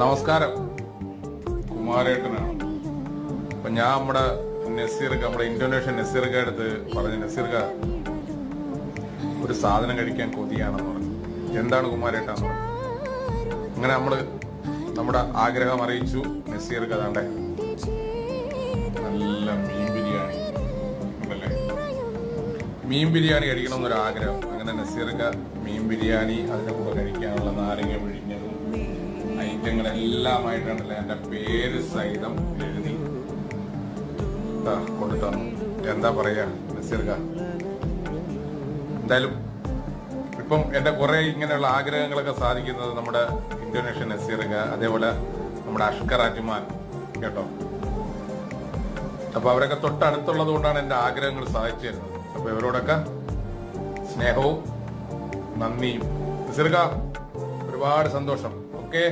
നമസ്കാരം, കുമാരേട്ടനാണ്. അപ്പൊ ഞാൻ നമ്മുടെ ഇന്തോനേഷ്യൻ നസീർക്ക അടുത്ത് പറഞ്ഞു, നസീർക്ക ഒരു സാധനം കഴിക്കാൻ കൊതിയാണെന്ന് പറഞ്ഞു. എന്താണ് കുമാരേട്ടാന്ന് പറഞ്ഞു. അങ്ങനെ നമ്മുടെ ആഗ്രഹം അറിയിച്ചു. നസീർക്ക അതാണ്ടെ നല്ല മീൻ ബിരിയാണി ഉണ്ടല്ലേ, മീൻ ബിരിയാണി കഴിക്കണമെന്നൊരു ആഗ്രഹം. അങ്ങനെ നസീർക്ക മീൻ ബിരിയാണി, അതിന്റെ കൂടെ കഴിക്കാനുള്ള നാരങ്ങ പിഴിഞ്ഞതും ഐറ്റങ്ങളെല്ലാമായിട്ടാണല്ലേ എന്റെ പേര് സഹിതം എഴുതി കൊണ്ടു തന്നു. എന്താ പറയാ നസീർക്ക, എന്തായാലും ഇപ്പം എന്റെ കുറെ ഇങ്ങനെയുള്ള ആഗ്രഹങ്ങളൊക്കെ സാധിക്കുന്നത് നമ്മുടെ ഇന്തോനേഷ്യൻ നസീർക്ക, അതേപോലെ നമ്മുടെ അഷ്കർ അജ്മാൻ കേട്ടോ. അപ്പൊ അവരൊക്കെ തൊട്ടടുത്തുള്ളത് കൊണ്ടാണ് എന്റെ ആഗ്രഹങ്ങൾ സാധിച്ചു തരുന്നത്. അപ്പൊ ഇവരോടൊക്കെ സ്നേഹവും നന്ദിയും. നസീർക്ക ഒരുപാട് സന്തോഷം. ഓക്കെ.